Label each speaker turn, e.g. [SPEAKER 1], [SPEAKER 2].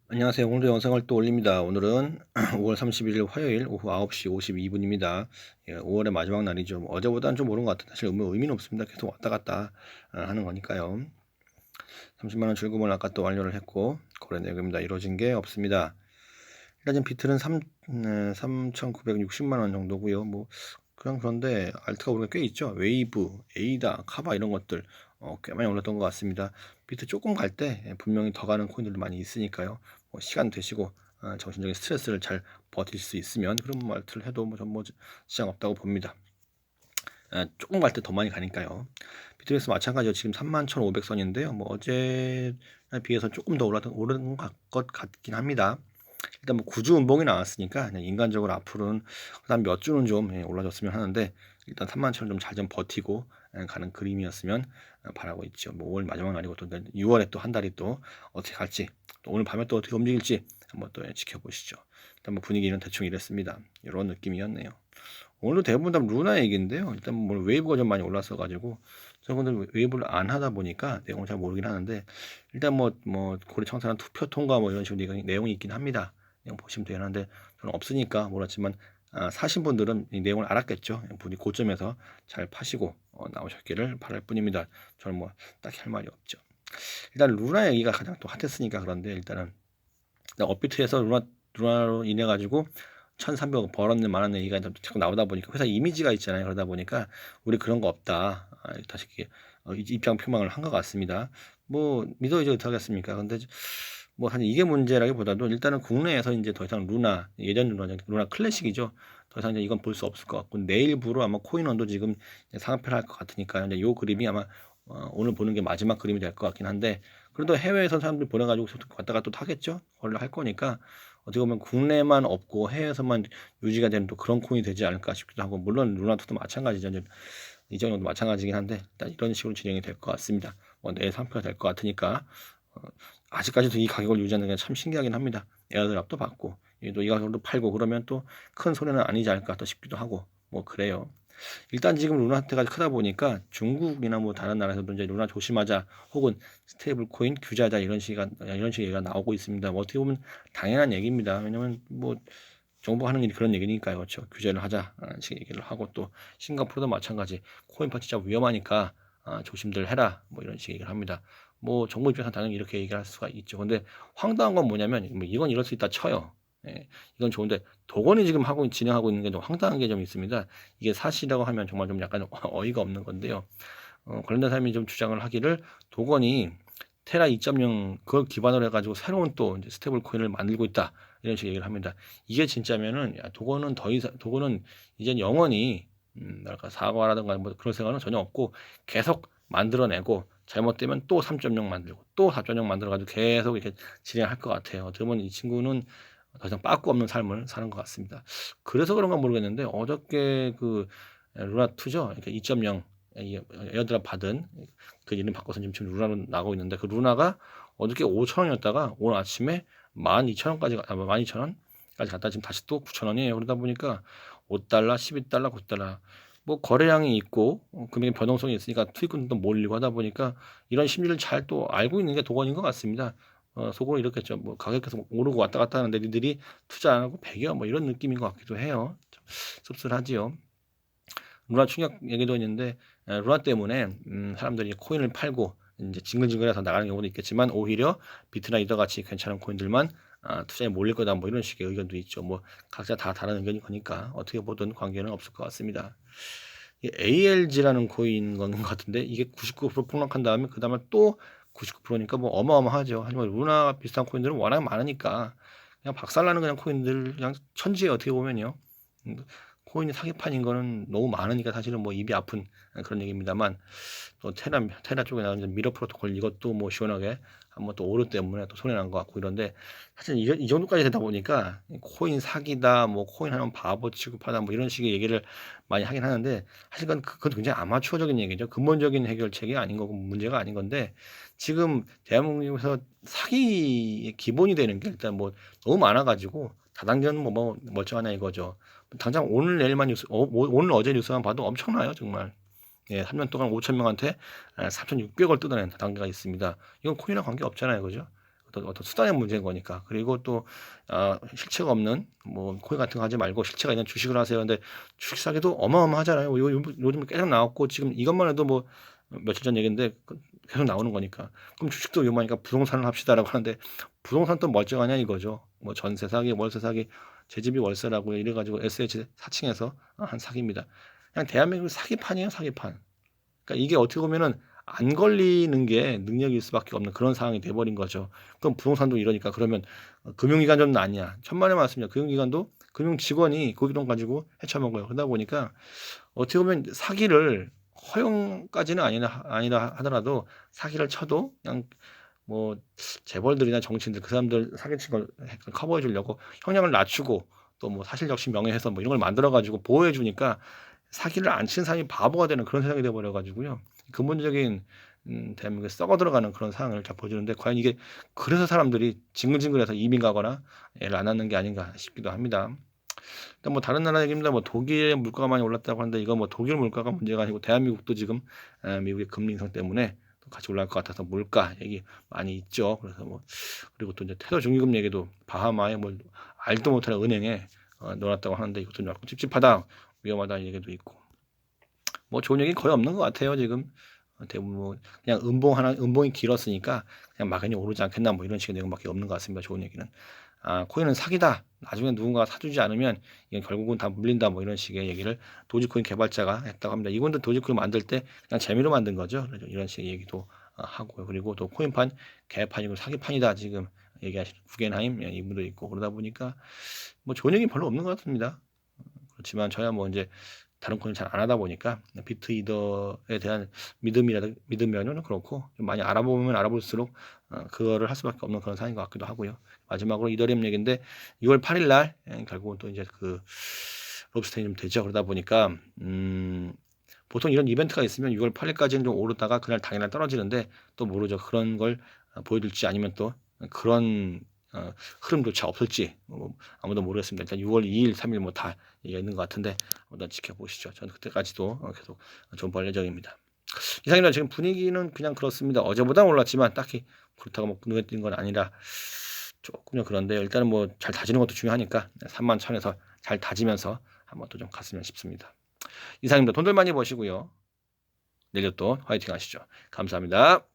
[SPEAKER 1] 안녕하세요. 오늘도 영상을 또 올립니다. 오늘은 5월 31일 화요일 오후 9시 52분입니다. 5월의 마지막 날이죠. 어제보다는 좀 오른 것 같은데 사실 의미는 없습니다. 계속 왔다 갔다 하는 거니까요. 30만 원 출금을 아까 또 완료를 했고 거래 내역입니다. 이루어진 게 없습니다. 일단 지금 비트는 3,960만 원 정도고요. 그런데 알트가 오르가 꽤 있죠. 웨이브, 에이다, 카바 이런 것들 꽤 많이 올랐던 것 같습니다. 비트 조금 갈 때 분명히 더 가는 코인들도 많이 있으니까요. 시간 되시고 정신적인 스트레스를 잘 버틸 수 있으면 그런 말트를 해도 전 지장 없다고 봅니다. 조금 갈 때 더 많이 가니까요. 비트렉스 마찬가지로 지금 31,500선인데요. 어제에 비해서 조금 더 오른 것 같긴 합니다. 일단 구주 음봉이 나왔으니까 그냥 인간적으로 앞으로는 그다음 몇 주는 좀 올라졌으면 하는데 일단 3만처럼 좀 잘 좀 버티고 가는 그림이었으면 바라고 있죠. 5월 마지막 날이고 또 6월에 또 한 달이 또 어떻게 갈지 또 오늘 밤에 또 어떻게 움직일지 한번 또 지켜보시죠. 일단 분위기는 대충 이랬습니다. 이런 느낌이었네요. 오늘도 대부분 다 루나 얘기인데요. 일단 웨이브가 좀 많이 올랐어 가지고 저분들 웨이브를 안 하다 보니까 내용을 잘 모르긴 하는데 일단 고래 청산한 투표 통과 이런 식으로 내용이 있긴 합니다. 그냥 보시면 되는데 저는 없으니까 몰랐지만 사신 분들은 이 내용을 알았겠죠. 분이 고점에서 잘 파시고 나오셨기를 바랄 뿐입니다. 저는 딱히 할 말이 없죠. 일단 루나 얘기가 가장 또 핫했으니까 그런데 일단 업비트에서 루나로 인해 가지고 1,300억 벌었네 말았네 얘기가 자꾸 나오다 보니까 회사 이미지가 있잖아요. 그러다 보니까 우리 그런 거 없다. 다시 이렇게 입장 표명을 한 것 같습니다. 믿어야지 어떡하겠습니까? 근데 사실 이게 문제라기보다도 일단은 국내에서 이제 더 이상 루나 예전 루나 클래식이죠. 더 이상 이제 이건 볼 수 없을 것 같고 내일부로 아마 코인원도 지금 상한패를 할 것 같으니까 이제 요 그림이 아마 오늘 보는 게 마지막 그림이 될 것 같긴 한데 그래도 해외에서 사람들이 보내가지고 왔다가 또 타겠죠. 원래 할 거니까 어떻게 보면 국내만 없고 해외에서만 유지가 되는 또 그런 코인이 되지 않을까 싶기도 하고 물론 루나투도 마찬가지죠. 이정도도 마찬가지긴 한데 일단 이런 식으로 진행이 될 것 같습니다. 내일 상표가 될 것 같으니까 아직까지도 이 가격을 유지하는 게 참 신기하긴 합니다. 에어드랍도 받고 또 이 가격으로 팔고 그러면 또 큰 손해는 아니지 않을까 또 싶기도 하고 그래요. 일단 지금 루나 혜태가 크다 보니까 중국이나 다른 나라에서도 이제 루나 조심하자 혹은 스테이블 코인 규제하자 이런 식의 얘기가 나오고 있습니다. 어떻게 보면 당연한 얘기입니다. 왜냐면 정부가 하는 일이 그런 얘기니까요. 그렇죠. 규제를 하자라는 식의 얘기를 하고 또 싱가포르도 마찬가지 코인파 진짜 위험하니까 조심들 해라 이런 식의 얘기를 합니다. 정부 입장에서 당연히 이렇게 얘기를 할 수가 있죠. 근데 황당한 건 뭐냐면 이건 이럴 수 있다 쳐요. 예, 이건 좋은데 도건이 지금 진행하고 있는 게 좀 황당한 게 좀 있습니다. 이게 사실이라고 하면 정말 좀 약간 어이가 없는 건데요. 관련된 사람이 좀 주장을 하기를 도건이 테라 2.0 그걸 기반으로 해가지고 새로운 또 이제 스테이블 코인을 만들고 있다 이런 식의 얘기를 합니다. 이게 진짜면은 도건은 이제 영원히 뭐랄까 사과라든가 그런 생각은 전혀 없고 계속 만들어내고 잘못되면 또 3.0 만들고 또 4.0 만들어가지고 계속 이렇게 진행할 것 같아요. 어떻게 보면 이 친구는 더 이상 빠꾸 없는 삶을 사는 것 같습니다. 그래서 그런가 모르겠는데 어저께 그 루나2죠. 그러니까 2.0 에어드랍 받은 그 이름 바꿔서 지금 루나로 나가고 있는데 그 루나가 어저께 5,000원이었다가 오늘 아침에 12,000원까지 12,000원까지 갔다 지금 다시 또 9,000원이에요. 그러다 보니까 5달러, 12달러, 9달러 거래량이 있고 금액의 변동성이 있으니까 투입금도 몰리고 하다 보니까 이런 심리를 잘 또 알고 있는 게 도건인 것 같습니다. 속으로 이렇겠죠. 가격 계속 오르고 왔다 갔다 하는데 니들이 투자 안 하고 배겨 이런 느낌인 것 같기도 해요. 좀 씁쓸하지요. 루나 충격 얘기도 있는데 루나 때문에 사람들이 코인을 팔고 이제 징글징글해서 나가는 경우도 있겠지만 오히려 비트나 이더 같이 괜찮은 코인들만 투자에 몰릴 거다 이런 식의 의견도 있죠. 각자 다 다른 의견이 거니까 어떻게 보든 관계는 없을 것 같습니다. ALG라는 코인 것 같은데 이게 99% 폭락한 다음에 그 다음에 또 99%니까 어마어마하죠. 하지만 루나 비슷한 코인들은 워낙 많으니까 그냥 박살나는 그냥 코인들 그냥 천지에 어떻게 보면요. 음, 코인이 사기판인 거는 너무 많으니까 사실은 입이 아픈 그런 얘기입니다만 또 테라 쪽에 나오는 미러 프로토콜 이것도 시원하게 한번 또 오류 때문에 또 손해 난 것 같고 이런데 사실 이 정도까지 되다 보니까 코인 사기다 코인 하면 바보 취급하다 이런 식의 얘기를 많이 하긴 하는데 사실 그건 굉장히 아마추어적인 얘기죠. 근본적인 해결책이 아닌 거고 문제가 아닌 건데 지금 대한민국에서 사기의 기본이 되는 게 일단 너무 많아가지고 다단계는 멀쩡하냐 이거죠. 당장 오늘 내일만 오늘 어제 뉴스만 봐도 엄청나요 정말. 예, 3년 동안 5천 명한테 3,600을 뜯어낸 단계가 있습니다. 이건 코인이랑 관계 없잖아요, 그죠? 어떤 수단의 문제인 거니까. 그리고 또 실체가 없는 뭐 코인 같은 거 하지 말고 실체가 있는 주식을 하세요. 근데 주식 사기도 어마어마하잖아요. 요즘 계속 나왔고 지금 이것만 해도 뭐 며칠 전 얘기인데 계속 나오는 거니까. 그럼 주식도 위험하니까 부동산을 합시다라고 하는데 부동산 또 멀쩡하냐 이거죠. 뭐 전세 사기, 월세 사기, 제 집이 월세라고 이래 가지고 SH 4층에서 한 사기입니다. 그냥 대한민국 사기판이에요, 사기판. 그러니까 이게 어떻게 보면은 안 걸리는 게 능력일 수밖에 없는 그런 상황이 돼 버린 거죠. 그럼 부동산도 이러니까 그러면 금융기관 좀 아니야. 천만의 말씀이야. 금융기관도 금융 직원이 그 돈 가지고 헤쳐먹어요. 그러다 보니까 어떻게 보면 사기를 허용까지는 아니다 하더라도 사기를 쳐도 그냥 뭐 재벌들이나 정치인들 그 사람들 사기친 걸 커버해 주려고 형량을 낮추고 또 뭐 사실적시 명예훼손 뭐 이런 걸 만들어 가지고 보호해 주니까 사기를 안 친 사람이 바보가 되는 그런 세상이 돼 버려 가지고요. 근본적인 대한민국에 썩어 들어가는 그런 상황을 자 보여주는데 과연 이게 그래서 사람들이 징글징글해서 이민 가거나 애를 안 낳는 게 아닌가 싶기도 합니다. 일단 뭐 다른 나라 얘기입니다. 뭐 독일의 물가가 많이 올랐다고 하는데 이건 뭐 독일 물가가 문제가 아니고 대한민국도 지금 미국의 금리 인상 때문에 또 같이 올라갈 것 같아서 물가 얘기 많이 있죠. 그래서 뭐 그리고 또 이제 퇴소 중위금 얘기도 바하마에 뭐 알도 못하는 은행에 넣어놨다고 하는데 이것도 좀 약간 찝찝하다, 위험하다는 얘기도 있고 뭐 좋은 얘기 거의 없는 것 같아요 지금. 대부분 뭐 그냥 음봉이 길었으니까 그냥 막연히 오르지 않겠나 뭐 이런 식의 내용밖에 없는 것 같습니다. 좋은 얘기는. 코인은 사기다. 나중에 누군가가 사주지 않으면 이건 결국은 다 물린다. 뭐 이런 식의 얘기를 도지코인 개발자가 했다고 합니다. 이분도 도지코인 만들 때 그냥 재미로 만든 거죠. 이런 식의 얘기도 하고요. 그리고 또 코인판 개판이고 사기판이다. 지금 얘기하시는 구겐하임 이분도 있고 그러다 보니까 뭐 좋은 얘기 별로 없는 것 같습니다. 그렇지만 저야 뭐 이제 다른 코인 잘 안 하다 보니까 비트이더에 대한 믿으면은 그렇고 좀 많이 알아보면 알아볼수록 그거를 할 수밖에 없는 그런 상황인 것 같기도 하고요. 마지막으로 이더리움 얘기인데 6월 8일 날 결국은 또 이제 그 롭스테인이 좀 되죠. 그러다 보니까 보통 이런 이벤트가 있으면 6월 8일까지는 좀 오르다가 그날 당일날 떨어지는데 또 모르죠. 그런 걸 보여줄지 아니면 또 그런 흐름조차 없을지 아무도 모르겠습니다. 일단 6월 2일, 3일 뭐 다 얘기가 있는 것 같은데 한번 지켜보시죠. 저는 그때까지도 계속 좀 볼 예정입니다. 이상입니다. 지금 분위기는 그냥 그렇습니다. 어제보다 올랐지만 딱히 그렇다고 뭐 눈에 띈 건 아니라 조금요 그런데 일단은 뭐 잘 다지는 것도 중요하니까 31,000에서 잘 다지면서 한번 또 좀 갔으면 싶습니다. 이상입니다. 돈들 많이 버시고요. 내일 또 화이팅 하시죠. 감사합니다.